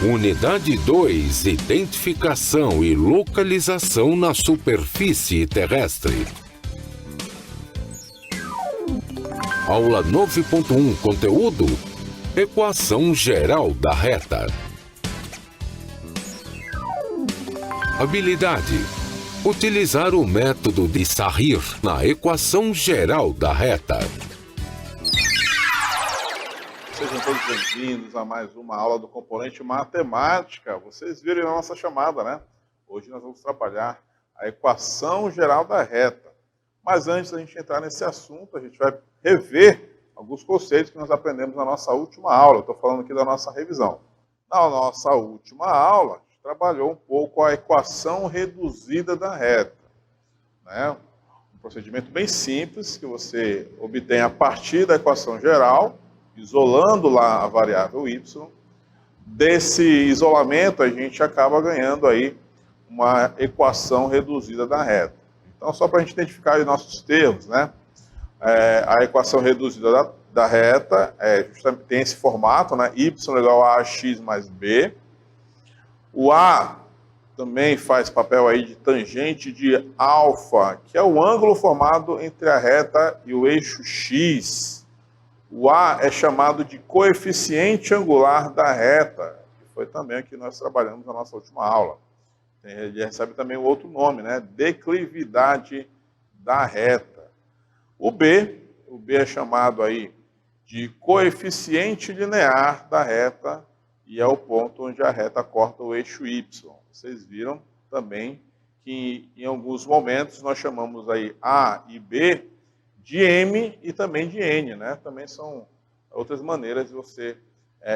Unidade 2, identificação e localização na superfície terrestre. Aula 9.1, conteúdo: equação geral da reta. Habilidade: utilizar o método de Sarrir na equação geral da reta. Sejam todos bem-vindos a mais uma aula do componente matemática. Vocês viram a nossa chamada, né? Hoje nós vamos trabalhar a equação geral da reta. Mas antes da gente entrar nesse assunto, a gente vai rever alguns conceitos que nós aprendemos na nossa última aula. Estou falando aqui da nossa revisão. Na nossa última aula, a gente trabalhou um pouco a equação reduzida da reta, né? Um procedimento bem simples que você obtém a partir da equação geral, isolando lá a variável y. Desse isolamento, a gente acaba ganhando aí uma equação reduzida da reta. Então, só para a gente identificar os nossos termos, né? A equação reduzida da reta justamente tem esse formato, né? Y igual a ax mais b. O a também faz papel aí de tangente de alfa, que é o ângulo formado entre a reta e o eixo x. O a é chamado de coeficiente angular da reta, que foi também o que nós trabalhamos na nossa última aula. Ele recebe também o outro nome, né? Declividade da reta. O b é chamado aí de coeficiente linear da reta e é o ponto onde a reta corta o eixo y. Vocês viram também que em alguns momentos nós chamamos aí a e b de m e também de n, né? Também são outras maneiras de você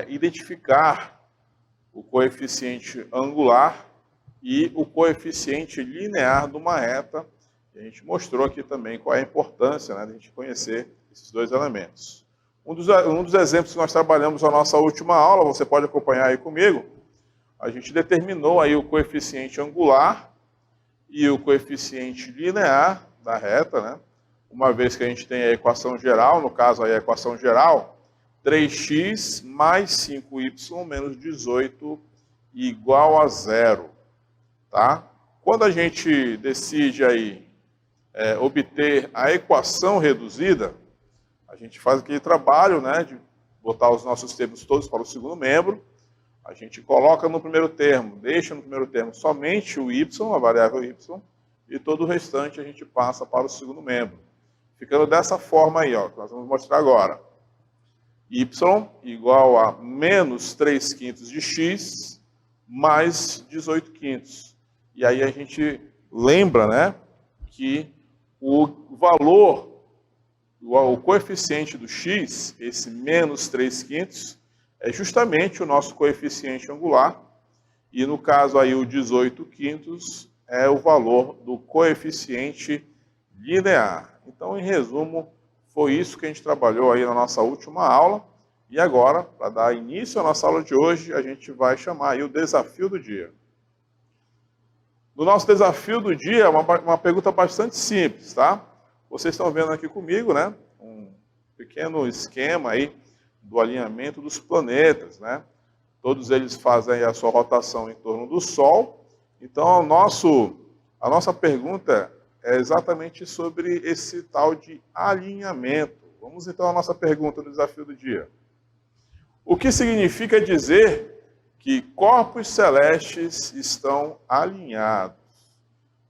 identificar o coeficiente angular e o coeficiente linear de uma reta. E a gente mostrou aqui também qual é a importância, né, de a gente conhecer esses dois elementos. Um dos exemplos que nós trabalhamos na nossa última aula, você pode acompanhar aí comigo, a gente determinou aí o coeficiente angular e o coeficiente linear da reta, né? Uma vez que a gente tem a equação geral, no caso aí a equação geral, 3x mais 5y menos 18 igual a 0. Tá? Quando a gente decide aí obter a equação reduzida, a gente faz aquele trabalho, né, de botar os nossos termos todos para o segundo membro. A gente coloca no primeiro termo, deixa no primeiro termo somente o y, a variável y, e todo o restante a gente passa para o segundo membro. Ficando dessa forma aí, ó, que nós vamos mostrar agora. Y igual a menos 3 quintos de x mais 18 quintos. E aí a gente lembra, né, que o valor, o coeficiente do x, esse menos 3 quintos, é justamente o nosso coeficiente angular. E no caso aí o 18 quintos é o valor do coeficiente linear. Então, em resumo, foi isso que a gente trabalhou aí na nossa última aula. E agora, para dar início à nossa aula de hoje, a gente vai chamar aí o desafio do dia. No nosso desafio do dia, é uma pergunta bastante simples, tá? Vocês estão vendo aqui comigo, né? Um pequeno esquema aí do alinhamento dos planetas, né? Todos eles fazem a sua rotação em torno do Sol. Então, a nossa pergunta é exatamente sobre esse tal de alinhamento. Vamos então à nossa pergunta do desafio do dia. O que significa dizer que corpos celestes estão alinhados?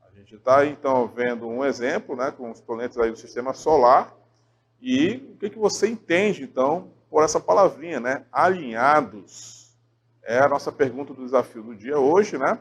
A gente está então vendo um exemplo, né, com os planetas aí do sistema solar. E o que você entende então por essa palavrinha, né? Alinhados. É a nossa pergunta do desafio do dia hoje, né?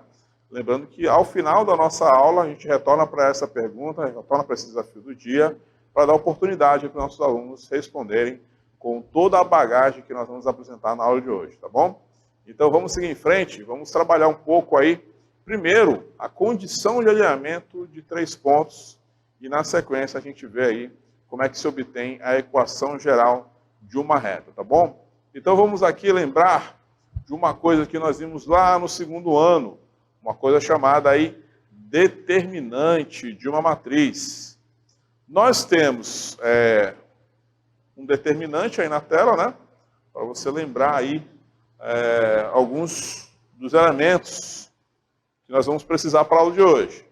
Lembrando que ao final da nossa aula, a gente retorna para essa pergunta, retorna para esse desafio do dia, para dar oportunidade para os nossos alunos responderem com toda a bagagem que nós vamos apresentar na aula de hoje, tá bom? Então vamos seguir em frente, vamos trabalhar um pouco aí, primeiro, a condição de alinhamento de 3 pontos, e na sequência a gente vê aí como é que se obtém a equação geral de uma reta, tá bom? Então vamos aqui lembrar de uma coisa que nós vimos lá no segundo ano, uma coisa chamada aí determinante de uma matriz. Nós temos um determinante aí na tela, né? Para você lembrar aí alguns dos elementos que nós vamos precisar para a aula de hoje.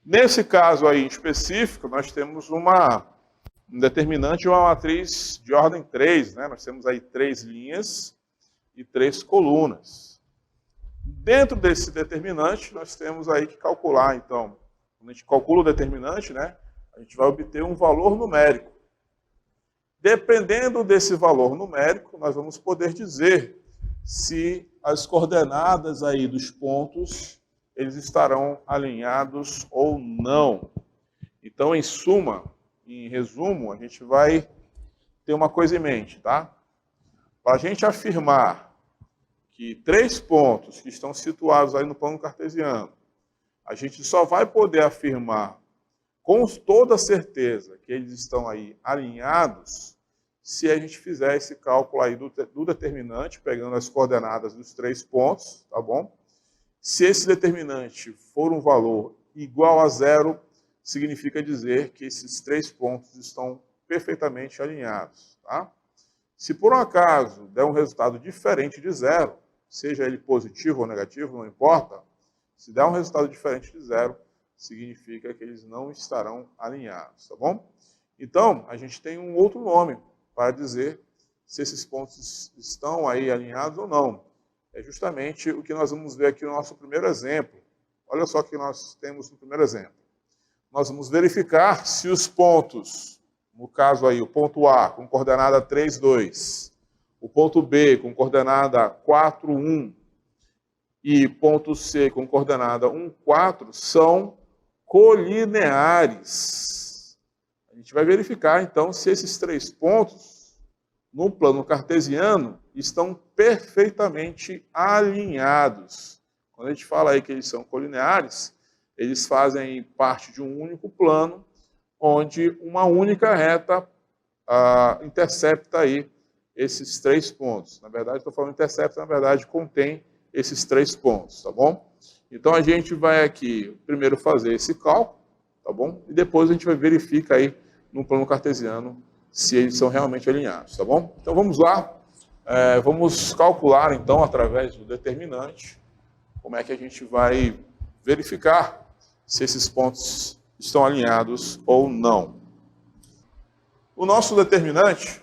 Nesse caso aí em específico, nós temos um determinante de uma matriz de ordem 3, né? Nós temos aí 3 linhas e 3 colunas. Dentro desse determinante, nós temos aí que calcular, então, quando a gente calcula o determinante, né? A gente vai obter um valor numérico. Dependendo desse valor numérico, nós vamos poder dizer se as coordenadas aí dos pontos, eles estarão alinhados ou não. Então, em suma, em resumo, a gente vai ter uma coisa em mente, tá? Para a gente afirmar que 3 pontos que estão situados aí no plano cartesiano, a gente só vai poder afirmar com toda certeza que eles estão aí alinhados se a gente fizer esse cálculo aí do determinante, pegando as coordenadas dos 3 pontos, tá bom? Se esse determinante for um valor igual a 0, significa dizer que esses 3 pontos estão perfeitamente alinhados, tá? Se por um acaso der um resultado diferente de 0, seja ele positivo ou negativo, não importa, se der um resultado diferente de 0, significa que eles não estarão alinhados, tá bom? Então, a gente tem um outro nome para dizer se esses pontos estão aí alinhados ou não. É justamente o que nós vamos ver aqui no nosso primeiro exemplo. Olha só o que nós temos no primeiro exemplo. Nós vamos verificar se os pontos, no caso aí, o ponto A com coordenada 3, 2, o ponto B com coordenada 4, 1 e ponto C com coordenada 1, 4 são colineares. A gente vai verificar, então, se esses 3 pontos, no plano cartesiano, estão perfeitamente alinhados. Quando a gente fala aí que eles são colineares, eles fazem parte de um único plano, onde uma única reta intercepta aí esses 3 pontos. Na verdade, estou falando intercepta, na verdade, contém esses 3 pontos, tá bom? Então, a gente vai aqui primeiro fazer esse cálculo, tá bom? E depois a gente vai verificar aí no plano cartesiano se eles são realmente alinhados, tá bom? Então, vamos lá. Vamos calcular, então, através do determinante, como é que a gente vai verificar se esses pontos estão alinhados ou não. O nosso determinante,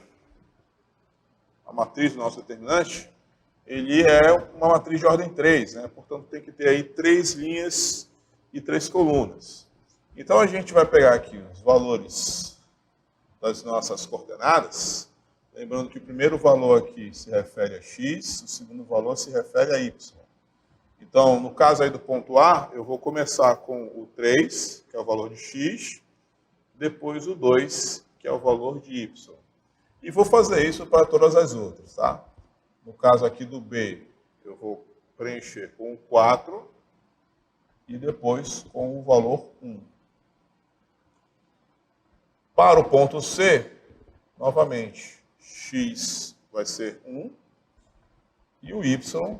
a matriz do nosso determinante, ele é uma matriz de ordem 3, né? Portanto, tem que ter aí 3 linhas e 3 colunas. Então, a gente vai pegar aqui os valores das nossas coordenadas, lembrando que o primeiro valor aqui se refere a x, o segundo valor se refere a y. Então, no caso aí do ponto A, eu vou começar com o 3, que é o valor de x, depois o 2, que é o valor de y. E vou fazer isso para todas as outras, tá? No caso aqui do B, eu vou preencher com o 4 e depois com o valor 1. Para o ponto C, novamente, x vai ser 1 e o y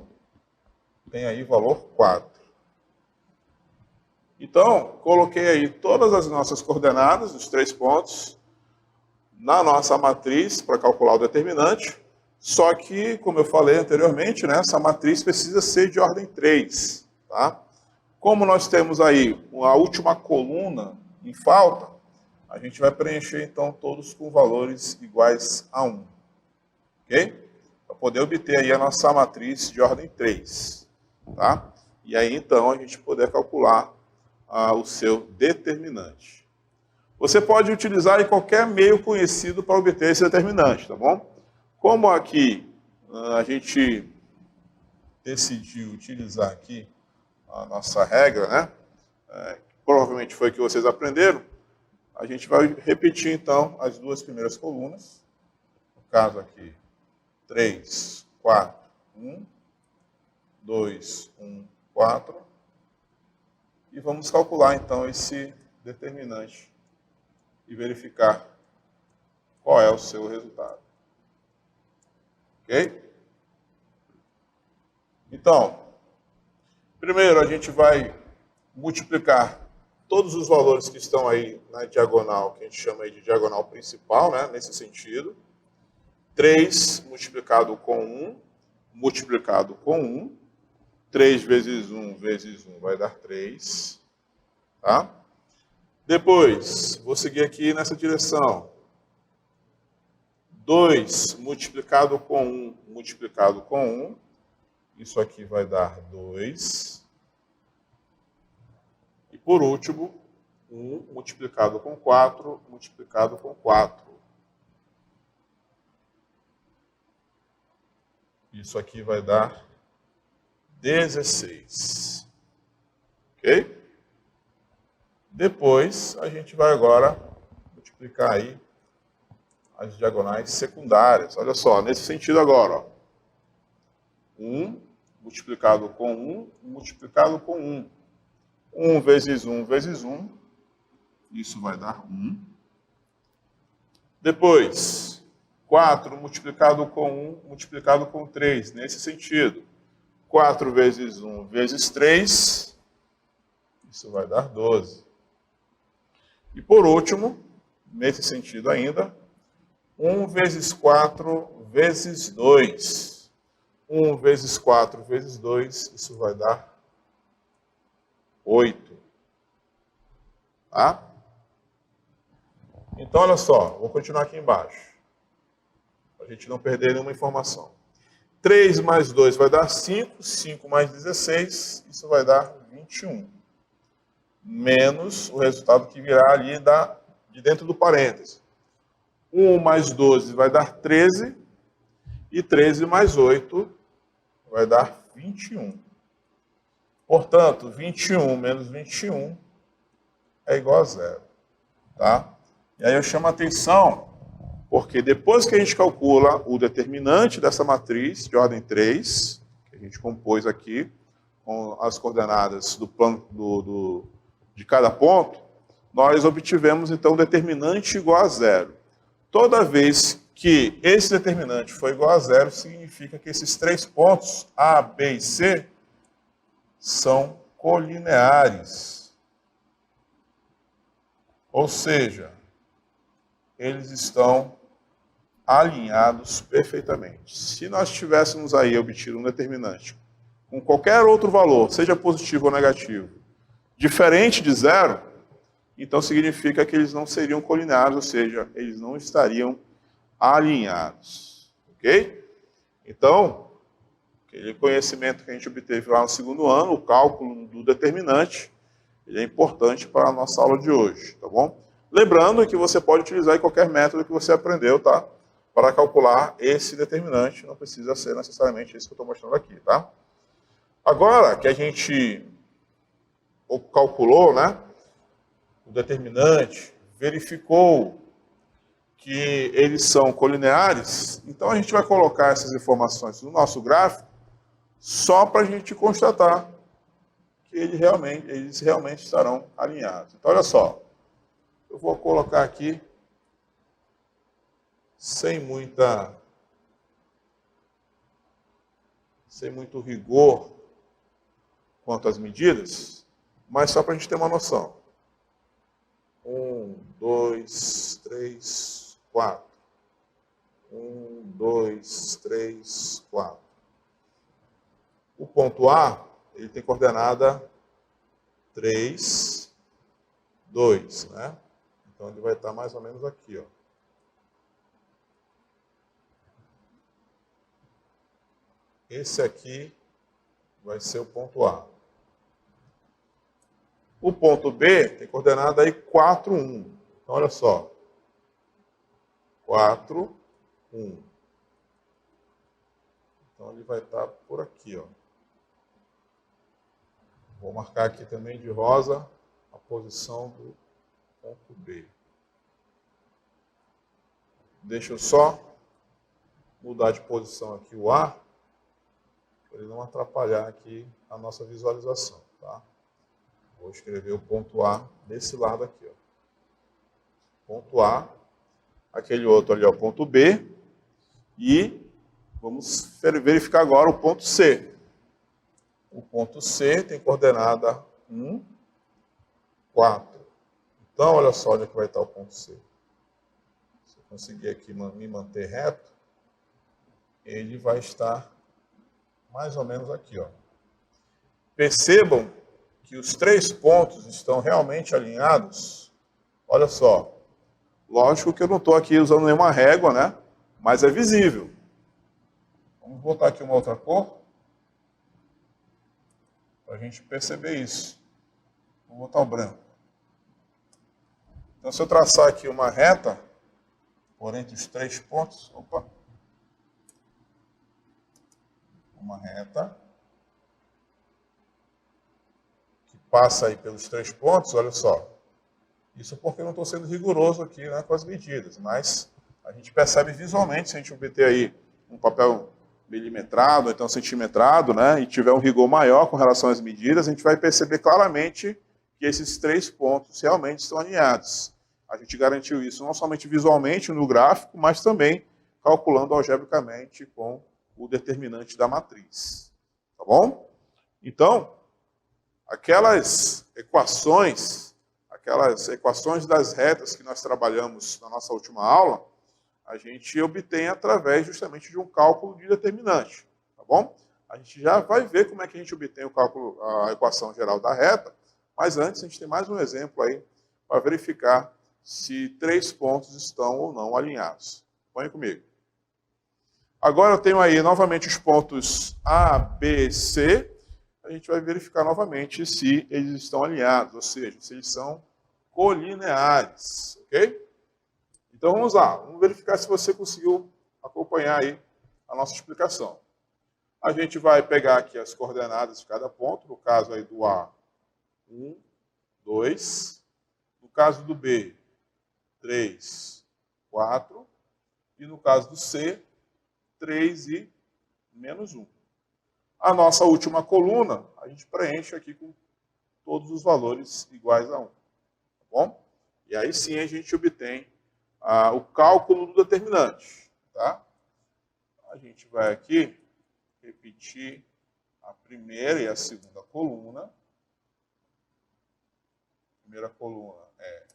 tem aí valor 4. Então, coloquei aí todas as nossas coordenadas, os 3 pontos, na nossa matriz para calcular o determinante, só que, como eu falei anteriormente, né, essa matriz precisa ser de ordem 3. Tá? Como nós temos aí a última coluna em falta, a gente vai preencher, então, todos com valores iguais a 1. Ok? Para poder obter aí a nossa matriz de ordem 3. Tá? E aí, então, a gente poder calcular o seu determinante. Você pode utilizar em qualquer meio conhecido para obter esse determinante, tá bom? Como aqui a gente decidiu utilizar aqui a nossa regra, né? Provavelmente foi que vocês aprenderam, a gente vai repetir, então, as 2 primeiras colunas. No caso aqui, 3, 4, 1, 2, 1, 4. E vamos calcular, então, esse determinante e verificar qual é o seu resultado. Ok? Então, primeiro a gente vai multiplicar todos os valores que estão aí na diagonal, que a gente chama aí de diagonal principal, né, nesse sentido. 3 multiplicado com 1, multiplicado com 1. 3 vezes 1 vezes 1 vai dar 3. Tá? Depois, vou seguir aqui nessa direção. 2 multiplicado com 1 multiplicado com 1. Isso aqui vai dar 2. E por último, 1 multiplicado com 4 multiplicado com 4. Isso aqui vai dar 16. Ok? Depois, a gente vai agora multiplicar aí as diagonais secundárias. Olha só, nesse sentido agora, ó. 1 multiplicado com 1 multiplicado com 1. 1 vezes 1 vezes 1. Isso vai dar 1. Depois, 4 multiplicado com 1 multiplicado com 3. Nesse sentido, 4 vezes 1 vezes 3. Isso vai dar 12. E por último, nesse sentido ainda, 1 vezes 4 vezes 2. 1 vezes 4 vezes 2, isso vai dar 8. Tá? Então, olha só, vou continuar aqui embaixo, para a gente não perder nenhuma informação. 3 mais 2 vai dar 5, 5 mais 16, isso vai dar 21. Menos o resultado que virá ali de dentro do parêntese. 1 mais 12 vai dar 13, e 13 mais 8 vai dar 21. Portanto, 21 menos 21 é igual a 0. Tá? E aí eu chamo a atenção, porque depois que a gente calcula o determinante dessa matriz de ordem 3, que a gente compôs aqui, com as coordenadas do plano de cada ponto, nós obtivemos então o determinante igual a 0. Toda vez que esse determinante for igual a 0, significa que esses 3 pontos, A, B e C, são colineares. Ou seja, eles estão alinhados perfeitamente. Se nós tivéssemos aí obtido um determinante com qualquer outro valor, seja positivo ou negativo, diferente de 0, então significa que eles não seriam colineares, ou seja, eles não estariam alinhados. Ok? Então, aquele conhecimento que a gente obteve lá no segundo ano, o cálculo do determinante, ele é importante para a nossa aula de hoje, tá bom? Lembrando que você pode utilizar qualquer método que você aprendeu, tá? Para calcular esse determinante, não precisa ser necessariamente esse que eu estou mostrando aqui, tá? Agora que a gente calculou, né, o determinante, verificou que eles são colineares, então a gente vai colocar essas informações no nosso gráfico só para a gente constatar que eles realmente estarão alinhados. Então, olha só, eu vou colocar aqui sem muito rigor quanto às medidas, mas só para a gente ter uma noção. 1, 2, 3, 4. 1, 2, 3, 4. O ponto A, ele tem coordenada 3, 2, né? Então ele vai estar mais ou menos aqui, ó. Esse aqui vai ser o ponto A. O ponto B tem coordenada aí 4, 1. Então, olha só. 4, 1. Então, ele vai estar por aqui, ó. Vou marcar aqui também de rosa a posição do ponto B. Deixa eu só mudar de posição aqui o A, para ele não atrapalhar aqui a nossa visualização, tá? Vou escrever o ponto A desse lado aqui, ó. Ponto A, aquele outro ali, ó, ponto B, e vamos verificar agora o ponto C. O ponto C tem coordenada 1, 4. Então, olha só onde é que vai estar o ponto C. Se eu conseguir aqui me manter reto, ele vai estar mais ou menos aqui, ó. Percebam que os 3 pontos estão realmente alinhados. Olha só. Lógico que eu não estou aqui usando nenhuma régua, né? Mas é visível. Vamos botar aqui uma outra cor, para a gente perceber isso. Vou botar o branco. Então, se eu traçar aqui uma reta, por entre os 3 pontos, uma reta, que passa aí pelos 3 pontos, olha só. Isso porque eu não estou sendo rigoroso aqui, né, com as medidas, mas a gente percebe visualmente, se a gente obter aí um papel milimetrado, ou então centimetrado, né, e tiver um rigor maior com relação às medidas, a gente vai perceber claramente que esses 3 pontos realmente estão alinhados. A gente garantiu isso não somente visualmente no gráfico, mas também calculando algebricamente com o determinante da matriz. Tá bom? Então, aquelas equações das retas que nós trabalhamos na nossa última aula, a gente obtém através justamente de um cálculo de determinante. Tá bom? A gente já vai ver como é que a gente obtém o cálculo, a equação geral da reta, mas antes a gente tem mais um exemplo aí para verificar se 3 pontos estão ou não alinhados. Põe comigo. Agora eu tenho aí novamente os pontos A, B, C. A gente vai verificar novamente se eles estão alinhados, ou seja, se eles são colineares. Ok? Então vamos lá. Vamos verificar se você conseguiu acompanhar aí a nossa explicação. A gente vai pegar aqui as coordenadas de cada ponto. No caso aí do A, 1, 2. No caso do B, 3, 4. E no caso do C, 3 e menos 1. A nossa última coluna, a gente preenche aqui com todos os valores iguais a 1. Tá bom? E aí sim a gente obtém o cálculo do determinante. Tá? A gente vai aqui repetir a primeira e a segunda coluna. A primeira coluna é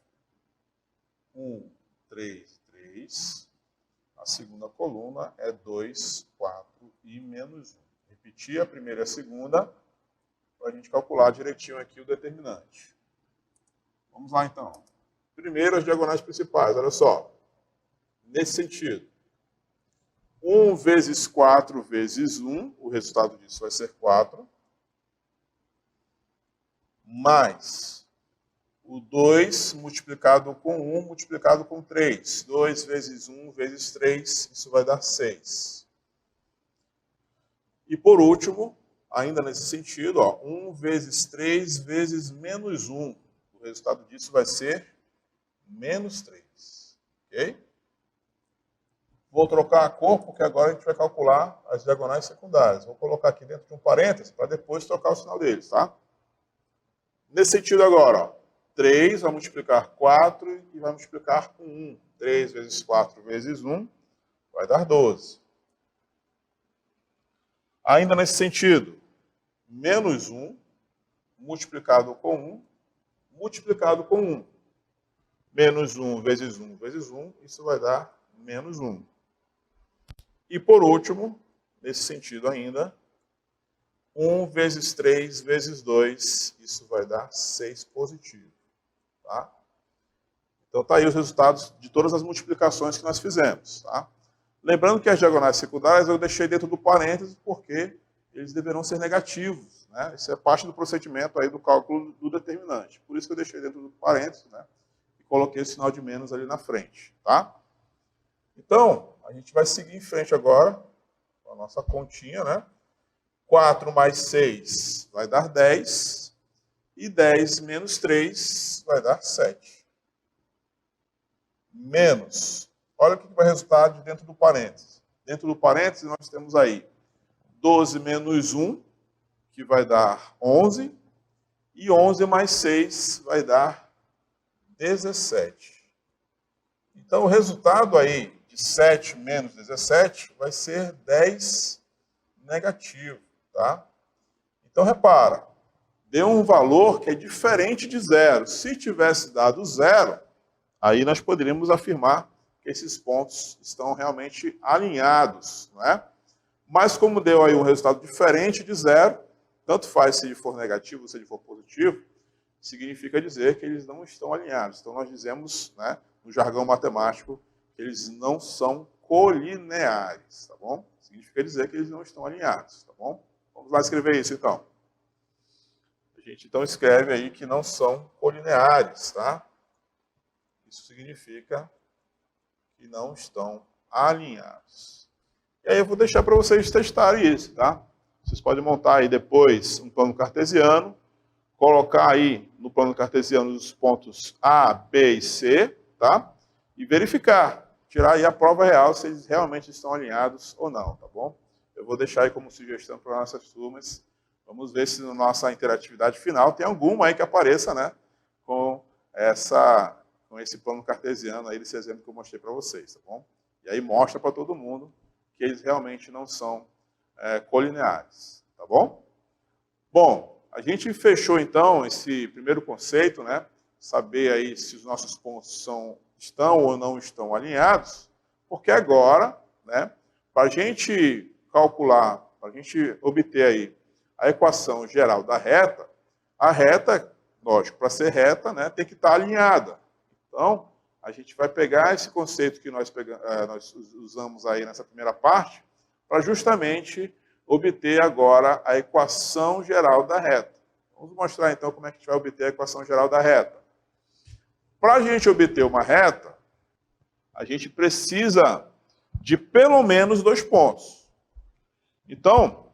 1, 3, 3. A segunda coluna é 2, 4 e menos 1. Repetir a primeira e a segunda para a gente calcular direitinho aqui o determinante. Vamos lá, então. Primeiro, as diagonais principais. Olha só. Nesse sentido. 1 vezes 4 vezes 1. O resultado disso vai ser 4. Mais o 2 multiplicado com 1 multiplicado com 3. 2 vezes 1 vezes 3. Isso vai dar 6. E por último, ainda nesse sentido, ó, 1 vezes 3 vezes menos 1. O resultado disso vai ser menos 3. Ok? Vou trocar a cor, porque agora a gente vai calcular as diagonais secundárias. Vou colocar aqui dentro de um parênteses, para depois trocar o sinal deles, tá? Nesse sentido agora, ó, 3 vai multiplicar 4 e vai multiplicar com 1. 3 vezes 4 vezes 1 vai dar 12. Ainda nesse sentido, menos 1 multiplicado com 1 multiplicado com 1. Menos 1 vezes 1 vezes 1, isso vai dar menos 1. E por último, nesse sentido ainda, 1 vezes 3 vezes 2, isso vai dar 6 positivo. Tá? Então tá aí os resultados de todas as multiplicações que nós fizemos. Tá? Lembrando que as diagonais secundárias eu deixei dentro do parênteses porque eles deverão ser negativos. Né? Isso é parte do procedimento aí do cálculo do determinante. Por isso que eu deixei dentro do parênteses, né? E coloquei o sinal de menos ali na frente. Tá? Então, a gente vai seguir em frente agora com a nossa continha. Né? 4 mais 6 vai dar 10. E 10 menos 3 vai dar 7. Menos. Olha o que vai resultar de dentro do parênteses. Dentro do parênteses nós temos aí 12 menos 1, que vai dar 11. E 11 mais 6 vai dar 17. Então o resultado aí de 7 menos 17 vai ser 10 negativo. Tá? Então repara, deu um valor que é diferente de 0. Se tivesse dado 0, aí nós poderíamos afirmar que esses pontos estão realmente alinhados. Não é? Mas como deu aí um resultado diferente de 0, tanto faz se ele for negativo ou se ele for positivo, significa dizer que eles não estão alinhados. Então, nós dizemos, né, no jargão matemático, que eles não são colineares, tá bom? Significa dizer que eles não estão alinhados, tá bom? Vamos lá escrever isso, então. A gente, então, escreve aí que não são colineares, tá? Isso significa que não estão alinhados. E aí eu vou deixar para vocês testarem isso, tá? Vocês podem montar aí depois um plano cartesiano, colocar aí no plano cartesiano os pontos A, B e C, tá? E verificar, tirar aí a prova real se eles realmente estão alinhados ou não, tá bom? Eu vou deixar aí como sugestão para nossas turmas. Vamos ver se na nossa interatividade final tem alguma aí que apareça, né? Com esse plano cartesiano aí, desse exemplo que eu mostrei para vocês, tá bom? E aí mostra para todo mundo que eles realmente não são colineares, tá bom? Bom, a gente fechou então esse primeiro conceito, né? Saber aí se os nossos pontos estão ou não estão alinhados, porque agora, né? Para a gente calcular, para a gente obter aí a equação geral da reta, a reta, lógico, para ser reta, né? Tem que estar alinhada. Então, a gente vai pegar esse conceito que nós usamos aí nessa primeira parte, para justamente obter agora a equação geral da reta. Vamos mostrar então como é que a gente vai obter a equação geral da reta. Para a gente obter uma reta, a gente precisa de pelo menos 2 pontos. Então,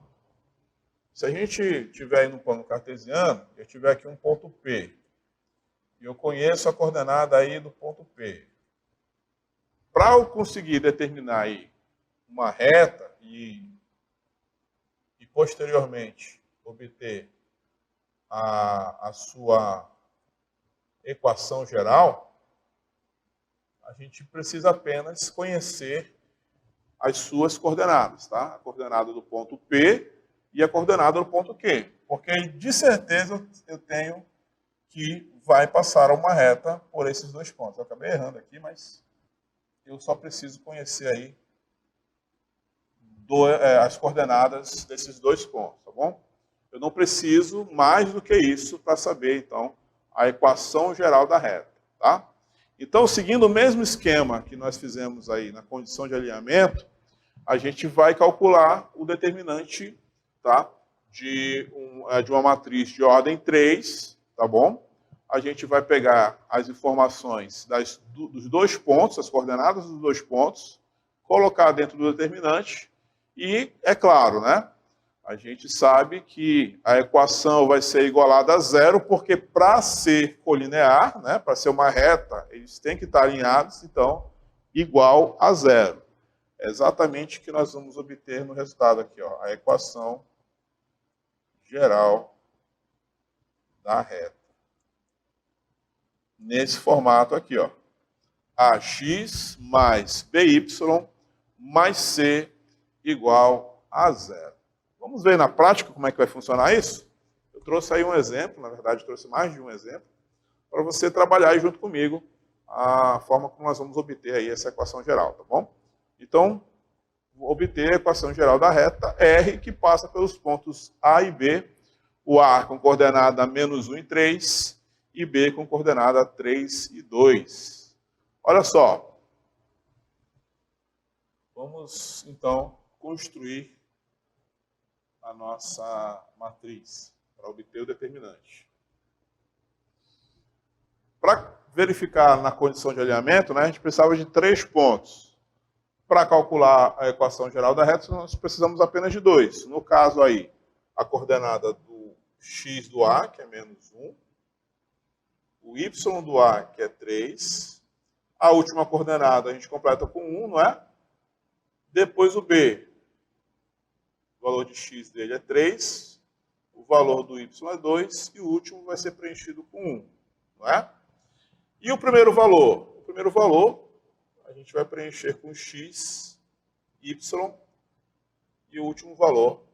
se a gente tiver aí no plano cartesiano, eu tiver aqui um ponto P, e eu conheço a coordenada aí do ponto P. Para eu conseguir determinar aí uma reta e posteriormente obter a sua equação geral, a gente precisa apenas conhecer as suas coordenadas, tá? A coordenada do ponto P e a coordenada do ponto Q. Porque de certeza eu tenho que vai passar uma reta por esses 2 pontos. Eu acabei errando aqui, mas eu só preciso conhecer aí as coordenadas desses 2 pontos, tá bom? Eu não preciso mais do que isso para saber, então, a equação geral da reta, tá? Então, seguindo o mesmo esquema que nós fizemos aí na condição de alinhamento, a gente vai calcular o determinante, tá? De uma matriz de ordem 3, tá bom? A gente vai pegar as informações dos 2 pontos, as coordenadas dos 2 pontos, colocar dentro do determinante e, é claro, né? A gente sabe que a equação vai ser igualada a 0, porque para ser colinear, né, para ser uma reta, eles têm que estar alinhados, então, igual a 0. É exatamente o que nós vamos obter no resultado aqui, ó, a equação geral da reta. Nesse formato aqui, ó. AX mais BY mais C igual a 0. Vamos ver na prática como é que vai funcionar isso? Eu trouxe aí um exemplo, na verdade trouxe mais de um exemplo, para você trabalhar aí junto comigo a forma como nós vamos obter aí essa equação geral, tá bom? Então, vou obter a equação geral da reta R, que passa pelos pontos A e B, o A com coordenada -1 e 3, e B com coordenada 3 e 2. Olha só. Vamos, então, construir a nossa matriz para obter o determinante. Para verificar na condição de alinhamento, né, a gente precisava de 3 pontos. Para calcular a equação geral da reta, nós precisamos apenas de 2. No caso aí, a coordenada do x do A, que é -1, o y do A, que é 3, a última coordenada a gente completa com 1, não é? Depois o B, o valor de x dele é 3, o valor do y é 2, e o último vai ser preenchido com 1, não é? E o primeiro valor? O primeiro valor a gente vai preencher com x, y, e o último valor,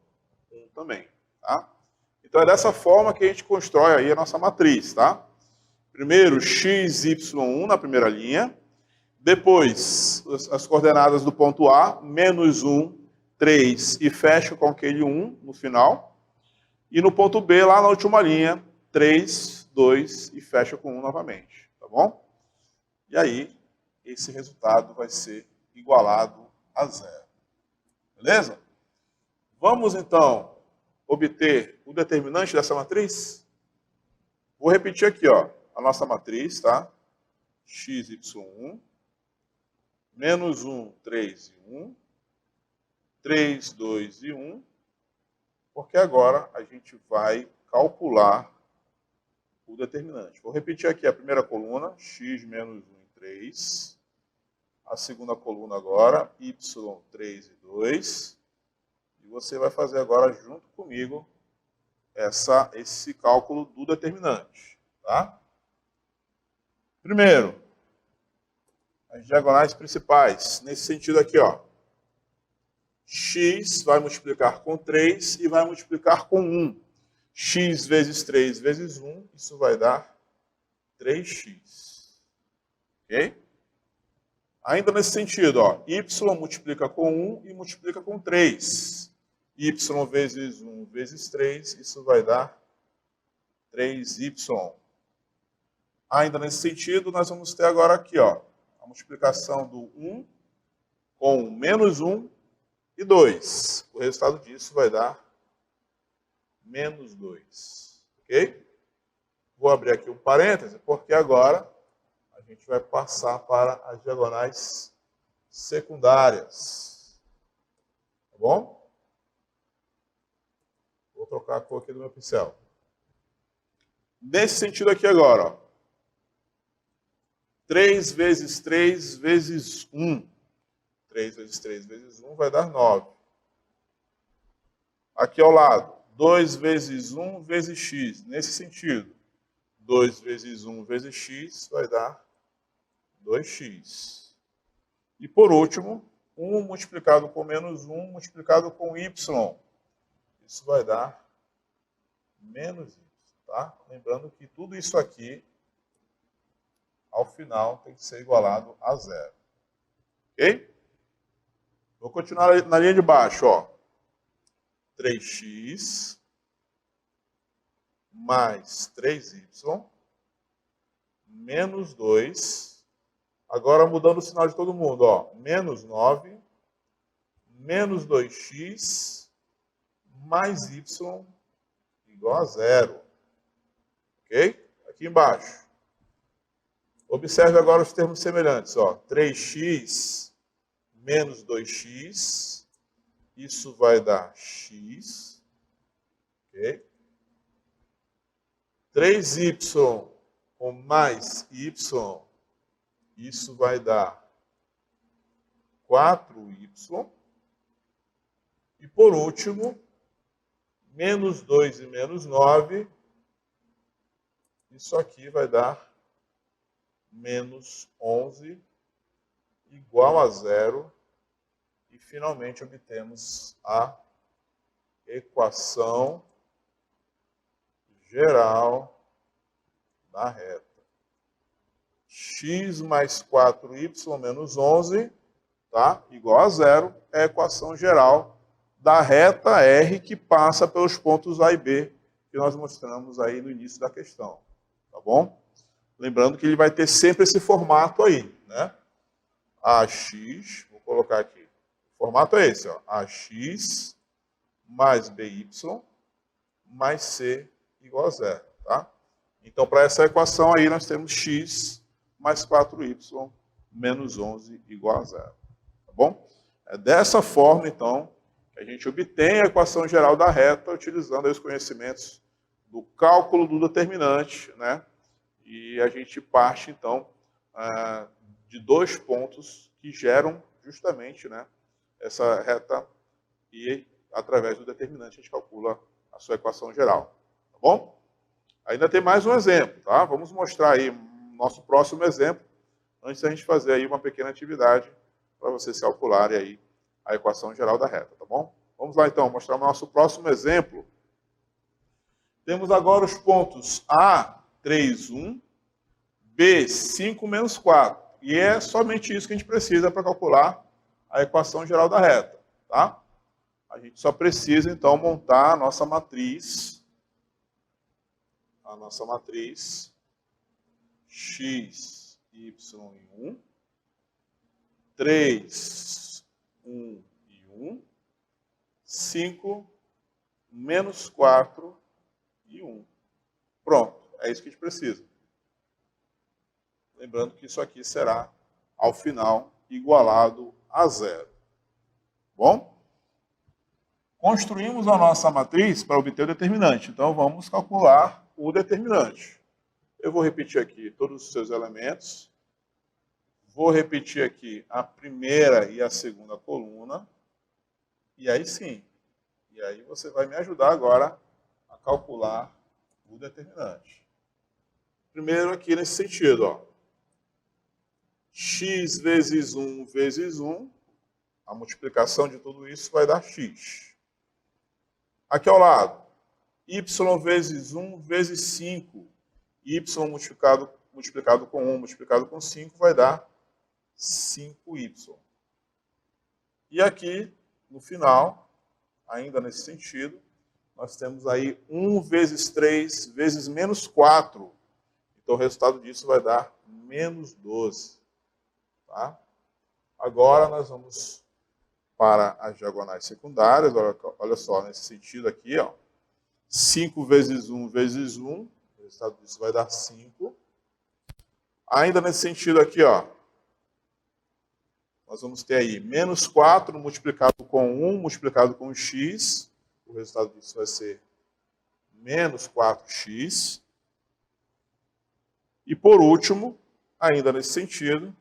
1 também, tá? Então é dessa forma que a gente constrói aí a nossa matriz, tá? Primeiro, x, y1 na primeira linha. Depois, as coordenadas do ponto A, -1, 3, e fecho com aquele 1 no final. E no ponto B, lá na última linha, 3, 2 e fecha com 1 novamente, tá bom? E aí, esse resultado vai ser igualado a 0. Beleza? Vamos, então, obter o determinante dessa matriz? Vou repetir aqui, ó, a nossa matriz, tá? X, Y1, menos 1, 3 e 1, 3, 2 e 1, porque agora a gente vai calcular o determinante. Vou repetir aqui a primeira coluna, x menos 1 e 3. A segunda coluna agora, y, 3 e 2. E você vai fazer agora junto comigo esse cálculo do determinante. Tá? Primeiro, as diagonais principais, nesse sentido aqui, ó. X vai multiplicar com 3 e vai multiplicar com 1. X vezes 3 vezes 1, isso vai dar 3x. Ok? Ainda nesse sentido, ó, y multiplica com 1 e multiplica com 3. Y vezes 1 vezes 3, isso vai dar 3y. Ainda nesse sentido, nós vamos ter agora aqui, ó, a multiplicação do 1 com menos 1 e 2. O resultado disso vai dar menos 2. Ok? Vou abrir aqui um parêntese, porque agora a gente vai passar para as diagonais secundárias. Tá bom? Vou trocar a cor aqui do meu pincel. Nesse sentido aqui agora, ó. 3 vezes 3 vezes 1. 3 vezes 3 vezes 1 vai dar 9. Aqui ao lado, 2 vezes 1 vezes x. Nesse sentido, 2 vezes 1 vezes x vai dar 2x. E por último, 1 multiplicado com menos 1 multiplicado com y. Isso vai dar menos y. Tá? Lembrando que tudo isso aqui, ao final, tem que ser igualado a 0. Ok? Vou continuar na linha de baixo, ó. 3x mais 3y menos 2. Agora mudando o sinal de todo mundo, ó. Menos 9 menos 2x mais y igual a 0. Ok? Aqui embaixo. Observe agora os termos semelhantes, ó. 3x menos 2x, isso vai dar x, ok? 3y com mais y, isso vai dar 4y. E por último, menos 2 e menos 9, isso aqui vai dar menos 11 igual a 0. E finalmente obtemos a equação geral da reta. X mais 4y menos 11, tá? Igual a 0, é a equação geral da reta R que passa pelos pontos A e B, que nós mostramos aí no início da questão. Tá bom? Lembrando que ele vai ter sempre esse formato aí, né? AX, vou colocar aqui. O formato é esse, ó. AX mais BY mais C igual a 0, tá? Então, para essa equação aí, nós temos x mais 4y menos 11 igual a 0. Tá bom? É dessa forma, então, que a gente obtém a equação geral da reta, utilizando aí os conhecimentos do cálculo do determinante, né? E a gente parte, então, de dois pontos que geram justamente, né, essa reta e, através do determinante, a gente calcula a sua equação geral. Tá bom? Ainda tem mais um exemplo, tá? Vamos mostrar aí nosso próximo exemplo, antes da gente fazer aí uma pequena atividade para vocês calcularem aí a equação geral da reta, tá bom? Vamos lá, então, mostrar o nosso próximo exemplo. Temos agora os pontos A, 3, 1, B, 5, menos 4. E é somente isso que a gente precisa para calcular a equação geral da reta, tá? A gente só precisa, então, montar a nossa matriz a nossa matriz x, y e 1, 3, 1 e 1, 5, menos 4 e 1. Pronto, é isso que a gente precisa. Lembrando que isso aqui será, ao final, igualado a zero. Bom? Construímos a nossa matriz para obter o determinante. Então, vamos calcular o determinante. Eu vou repetir aqui todos os seus elementos. Vou repetir aqui a primeira e a segunda coluna. E aí sim. E aí você vai me ajudar agora a calcular o determinante. Primeiro aqui nesse sentido, ó. X vezes 1 vezes 1. A multiplicação de tudo isso vai dar x. Aqui ao lado, y vezes 1 vezes 5. Y multiplicado com 1 multiplicado com 5 vai dar 5y. E aqui, no final, ainda nesse sentido, nós temos aí 1 vezes 3 vezes menos 4. Então o resultado disso vai dar menos 12. Tá? Agora nós vamos para as diagonais secundárias. Olha só, nesse sentido aqui, ó, 5 vezes 1 vezes 1, o resultado disso vai dar 5. Ainda nesse sentido aqui, ó, nós vamos ter aí menos 4 multiplicado com 1 multiplicado com x, o resultado disso vai ser menos 4x. E por último, ainda nesse sentido,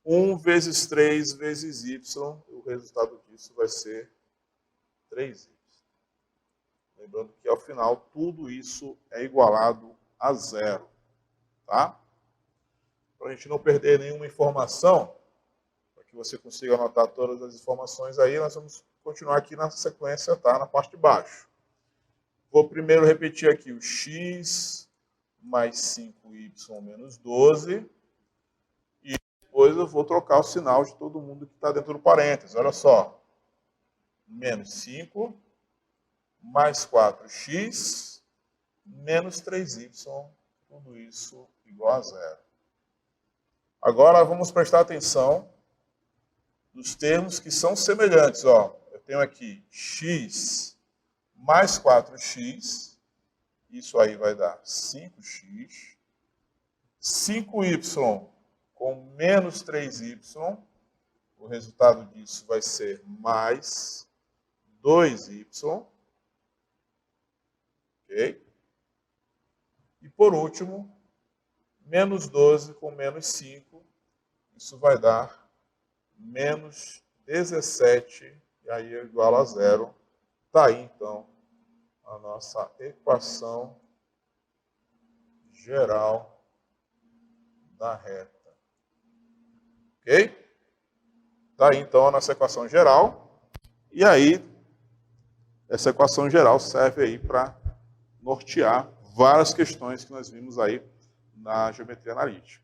1 vezes 3 vezes y, o resultado disso vai ser 3y. Lembrando que, ao final, tudo isso é igualado a zero. Tá? Para a gente não perder nenhuma informação, para que você consiga anotar todas as informações aí, nós vamos continuar aqui na sequência, tá? Na parte de baixo. Vou primeiro repetir aqui o x mais 5y menos 12. Depois eu vou trocar o sinal de todo mundo que está dentro do parênteses. Olha só. Menos 5, mais 4x, menos 3y. Tudo isso igual a zero. Agora vamos prestar atenção nos termos que são semelhantes. Ó, eu tenho aqui x mais 4x. Isso aí vai dar 5x. 5y com menos 3y, o resultado disso vai ser mais 2y. Ok? E por último, menos 12 com menos 5, isso vai dar menos 17, e aí é igual a zero. Está aí, então, a nossa equação geral da reta. Ok? Está aí, então, a nossa equação geral. E aí, essa equação geral serve aí para nortear várias questões que nós vimos aí na geometria analítica.